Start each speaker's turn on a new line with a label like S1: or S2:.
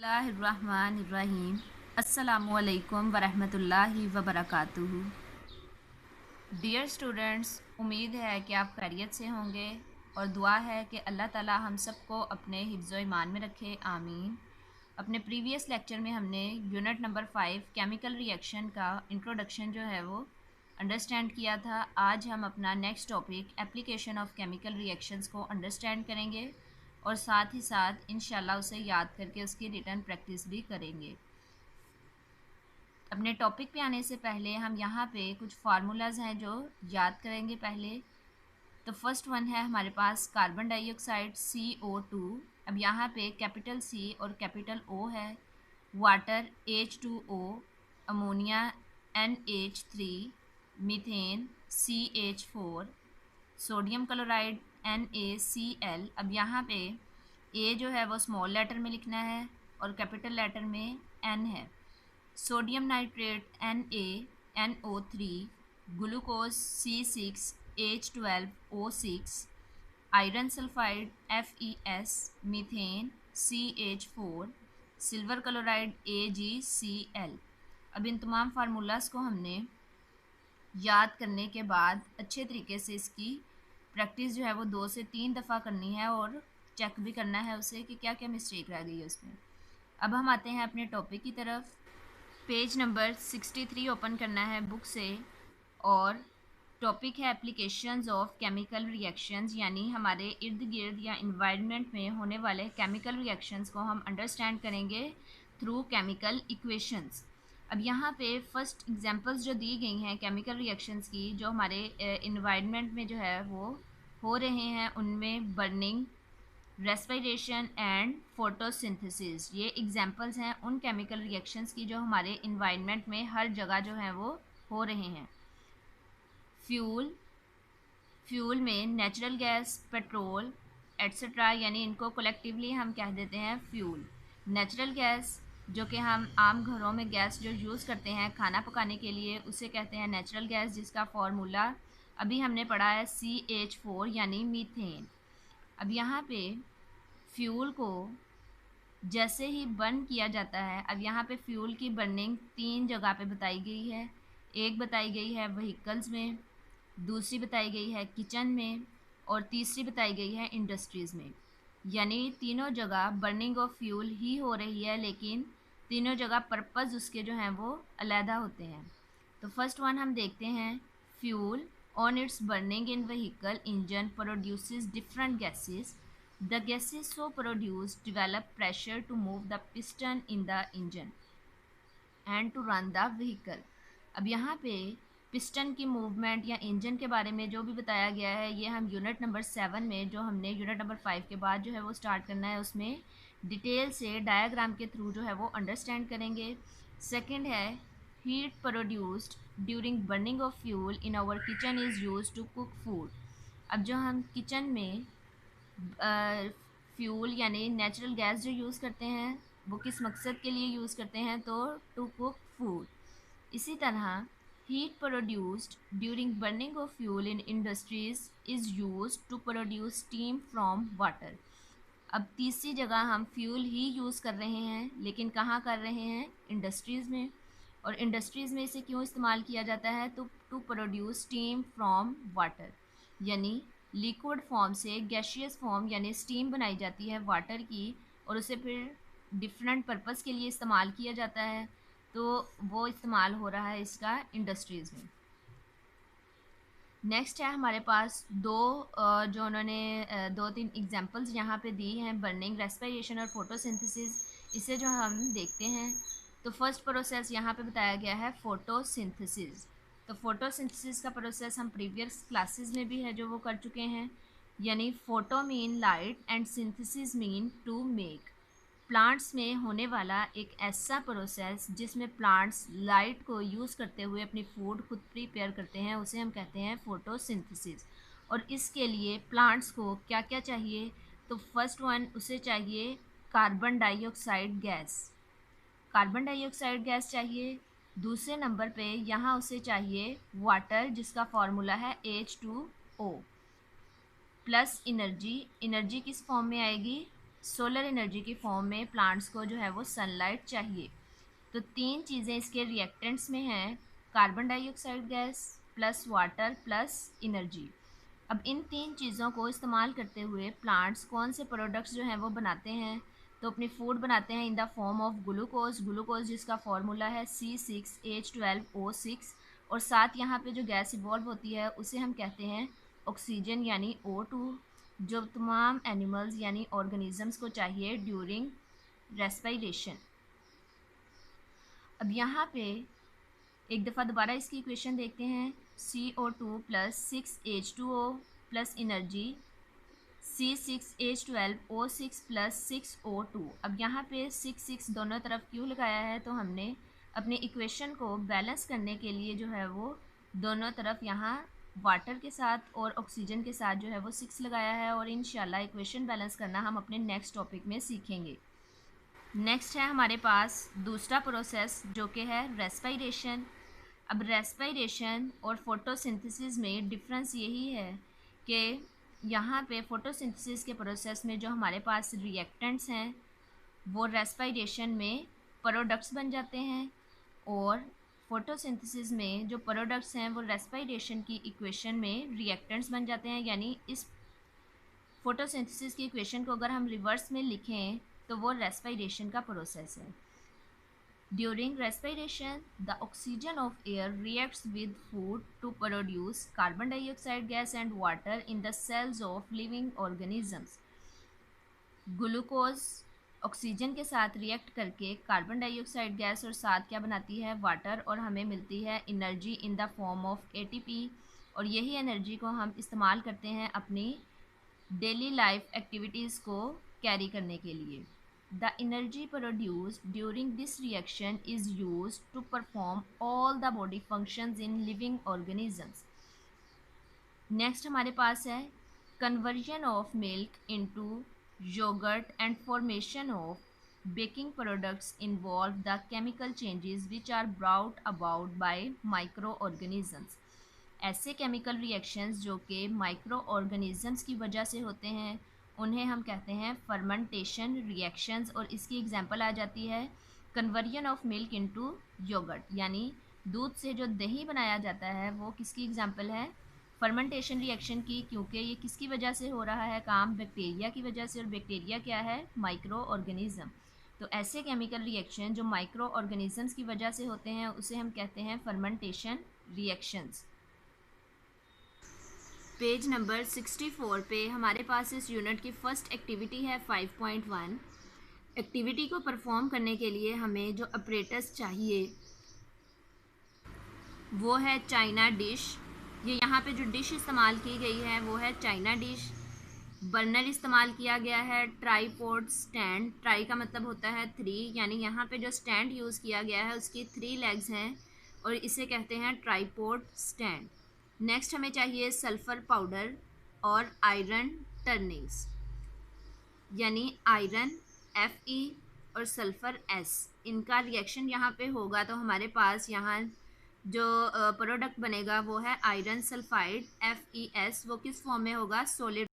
S1: बिस्मिल्लाहिर्रहमानिर्रहीम। अस्सलामुअलैकुम वरहमतुल्लाहि वबरकातुहू। डियर स्टूडेंट्स, उम्मीद है कि आप खैरियत से होंगे और दुआ है कि अल्लाह ताला हम सबको अपने हिफ्ज़ व ईमान में रखे, आमीन। अपने प्रीवियस लेक्चर में हमने यूनिट नंबर 5 केमिकल रिएक्शन का इंट्रोडक्शन जो है वो अंडरस्टैंड किया था। आज हम अपना next topic application of chemical reactions को अंडरस्टैंड करेंगे और साथ ही साथ इंशाल्लाह उसे याद करके उसकी रिटन प्रैक्टिस भी करेंगे। अपने टॉपिक पे आने से पहले हम यहाँ पे कुछ फार्मूलाज हैं जो याद करेंगे पहले। तो फर्स्ट वन है हमारे पास कार्बन डाइऑक्साइड CO2। अब यहाँ पे कैपिटल C और कैपिटल O है। Water H2O, ammonia NH3, methane CH4, sodium chloride NaCl। अब यहाँ पे A जो है वो स्मॉल लेटर में लिखना है और कैपिटल लेटर में N है। Sodium nitrate NaNO3, glucose C6H12O6, iron sulphide FeS, methane CH4, silver chloride AgCl। अब इन तमाम फार्मूलाज को हमने याद करने के बाद अच्छे तरीके से इसकी प्रैक्टिस जो है वो 2 से 3 दफ़ा करनी है और चेक भी करना है उसे कि क्या क्या मिस्टेक रह गई है उसमें। अब हम आते हैं अपने टॉपिक की तरफ। पेज नंबर 63 ओपन करना है बुक से और टॉपिक है एप्लीकेशंस ऑफ केमिकल रिएक्शंस, यानी हमारे इर्द गिर्द या इन्वायरमेंट में होने वाले केमिकल रिएक्शंस को हम अंडरस्टैंड करेंगे थ्रू केमिकल इक्वेशंस। अब यहाँ पे फर्स्ट एग्जांपल्स जो दी गई हैं केमिकल रिएक्शंस की जो हमारे इन्वायरमेंट में जो है वो हो रहे हैं, उनमें बर्निंग, रेस्पिरेशन एंड फोटोसिंथेसिस, ये एग्जांपल्स हैं उन केमिकल रिएक्शंस की जो हमारे इन्वायरमेंट में हर जगह जो है वो हो रहे हैं। फ्यूल में नेचुरल गैस, पेट्रोल एट्सेट्रा, यानी इनको कलेक्टिवली हम कह देते हैं फ्यूल। नेचुरल गैस जो कि हम आम घरों में गैस जो यूज़ करते हैं खाना पकाने के लिए उसे कहते हैं नेचुरल गैस, जिसका फॉर्मूला अभी हमने पढ़ा है CH4 यानी मीथेन। अब यहाँ पे फ्यूल को जैसे ही बर्न किया जाता है, अब यहाँ पे फ्यूल की बर्निंग 3 जगह पे बताई गई है। एक बताई गई है व्हीकल्स में, दूसरी बताई गई है किचन में और तीसरी बताई गई है इंडस्ट्रीज़ में। यानी तीनों जगह बर्निंग ऑफ फ्यूल ही हो रही है, लेकिन तीनों जगह पर्पज़ उसके जो हैं वो अलहदा होते हैं। तो फर्स्ट वन हम देखते हैं। Fuel on it's burning in vehicle engine produces different gases. The gases so produced develop pressure to move the piston in the engine and to run the vehicle। अब यहाँ पे पिस्टन की movement या engine के बारे में जो भी बताया गया है ये हम यूनिट नंबर 7 में, जो हमने यूनिट नंबर 5 के बाद जो है वो स्टार्ट करना है, उसमें डिटेल से डायग्राम के थ्रू जो है वो अंडरस्टैंड करेंगे। सेकंड है heat produced during burning of fuel in our kitchen is use to cook food. अब जो हम किचन में फ्यूल यानी नेचुरल गैस जो यूज़ करते हैं वो किस मकसद के लिए यूज़ करते हैं, तो टू कुक फूड। इसी तरह heat produced during burning of fuel in industries is use to produce steam from water. अब तीसरी जगह हम फ्यूल ही यूज़ कर रहे हैं, लेकिन कहाँ कर रहे हैं, इंडस्ट्रीज़ में। और इंडस्ट्रीज़ में इसे क्यों इस्तेमाल किया जाता है, तो to produce steam from water, यानी लिक्विड फॉर्म से गैशियस फॉर्म यानी स्टीम बनाई जाती है वाटर की और उसे फिर डिफरेंट पर्पस के लिए इस्तेमाल किया जाता है, तो वो इस्तेमाल हो रहा है इसका इंडस्ट्रीज़ में। नेक्स्ट है हमारे पास जो उन्होंने 2-3 एग्जांपल्स यहाँ पे दी हैं, बर्निंग, रेस्पिरेशन और फोटोसिंथेसिस। इसे जो हम देखते हैं तो फर्स्ट प्रोसेस यहाँ पे बताया गया है फोटोसिंथेसिस। तो फोटोसिंथेसिस का प्रोसेस हम प्रीवियस क्लासेस में भी है जो वो कर चुके हैं, यानी photo mean light and synthesis mean to make. Plants में होने वाला एक ऐसा प्रोसेस जिसमें प्लांट्स लाइट को यूज़ करते हुए अपनी फूड खुद प्रिपेयर करते हैं, उसे हम कहते हैं फोटोसिंथेसिस। और इसके लिए प्लांट्स को क्या क्या चाहिए, तो फर्स्ट वन उसे चाहिए carbon dioxide gas. Carbon dioxide gas चाहिए। दूसरे नंबर पे यहाँ उसे चाहिए वाटर, जिसका फॉर्मूला है H2O, प्लस एनर्जी। एनर्जी किस फॉर्म में आएगी, सोलर एनर्जी की फॉर्म में प्लांट्स को जो है वो सनलाइट चाहिए। तो 3 चीज़ें इसके रिएक्टेंट्स में हैं, carbon dioxide gas plus water plus energy. अब इन 3 चीज़ों को इस्तेमाल करते हुए प्लांट्स कौन से प्रोडक्ट्स जो हैं वो बनाते हैं, तो अपनी फूड बनाते हैं in the form of glucose. Glucose जिसका फार्मूला है C6H12O6, और साथ यहाँ पे जो गैस इवॉल्व होती है उसे हम कहते हैं ऑक्सीजन यानी O2, जो तमाम एनिमल्स यानी ऑर्गेनिजम्स को चाहिए ड्यूरिंग रेस्पिरेशन। अब यहाँ पे एक दफ़ा दोबारा इसकी इक्वेशन देखते हैं। CO2 plus 6H2O plus energy C6H12O6 plus 6O2। अब यहाँ पे 6 दोनों तरफ क्यों लगाया है, तो हमने अपनी इक्वेशन को बैलेंस करने के लिए जो है वो दोनों तरफ यहाँ वाटर के साथ और ऑक्सीजन के साथ जो है वो 6 लगाया है, और इंशाल्लाह इक्वेशन बैलेंस करना हम अपने नेक्स्ट टॉपिक में सीखेंगे। नेक्स्ट है हमारे पास दूसरा प्रोसेस जो कि है रेस्पिरेशन। अब रेस्पिरेशन और फोटोसिंथेसिस में डिफरेंस यही है कि यहाँ पे फोटोसिंथेसिस के प्रोसेस में जो हमारे पास रिएक्टेंट्स हैं वो रेस्पिरेशन में प्रोडक्ट्स बन जाते हैं, और फोटोसिंथेसिस में जो प्रोडक्ट्स हैं वो रेस्पिरेशन की इक्वेशन में रिएक्टेंट्स बन जाते हैं। यानी इस फोटोसिंथेसिस की इक्वेशन को अगर हम रिवर्स में लिखें तो वो रेस्पिरेशन का प्रोसेस है। During respiration, the oxygen of air reacts with food to produce carbon dioxide gas and water in the cells of living organisms. Glucose oxygen के साथ रिएक्ट करके कार्बन डाइऑक्साइड गैस और साथ क्या बनाती है, वाटर, और हमें मिलती है energy in the form of ATP, और यही एनर्जी को हम इस्तेमाल करते हैं अपनी डेली लाइफ एक्टिविटीज़ को कैरी करने के लिए। The energy produced during this reaction is used to perform all the body functions in living organisms. Next हमारे पास है conversion of milk into yogurt and formation of baking products involve the chemical changes which are brought about by microorganisms. ऐसे chemical reactions जो कि micro organisms की वजह से होते हैं उन्हें हम कहते हैं फर्मेंटेशन रिएक्शंस, और इसकी एग्जांपल आ जाती है conversion of milk into yoghurt, यानी दूध से जो दही बनाया जाता है वो किसकी एग्जांपल है, फर्मेंटेशन रिएक्शन की, क्योंकि ये किसकी वजह से हो रहा है काम, बैक्टीरिया की वजह से, और बैक्टीरिया क्या है, माइक्रो ऑर्गेनिज्म। तो ऐसे केमिकल रिएक्शन जो माइक्रो ऑर्गेनिजम्स की वजह से होते हैं उसे हम कहते हैं फर्मेंटेशन रिएक्शंस। पेज नंबर 64 पे हमारे पास इस यूनिट की फर्स्ट एक्टिविटी है 5.1। एक्टिविटी को परफॉर्म करने के लिए हमें जो अपरेटस चाहिए वो है चाइना डिश। ये यहाँ पे जो डिश इस्तेमाल की गई है वो है चाइना डिश। बर्नर इस्तेमाल किया गया है, ट्राईपोड स्टैंड, ट्राई का मतलब होता है 3, यानी यहाँ पे जो स्टैंड यूज़ किया गया है उसकी 3 लेग्स हैं और इसे कहते हैं ट्राईपोड स्टैंड। नेक्स्ट हमें चाहिए सल्फ़र पाउडर और आयरन टर्निंग्स, यानी आयरन Fe और सल्फ़र S, इनका रिएक्शन यहाँ पे होगा तो हमारे पास यहाँ जो प्रोडक्ट बनेगा वो है आयरन सल्फाइड FeS। वो किस फॉर्म में होगा, सॉलिड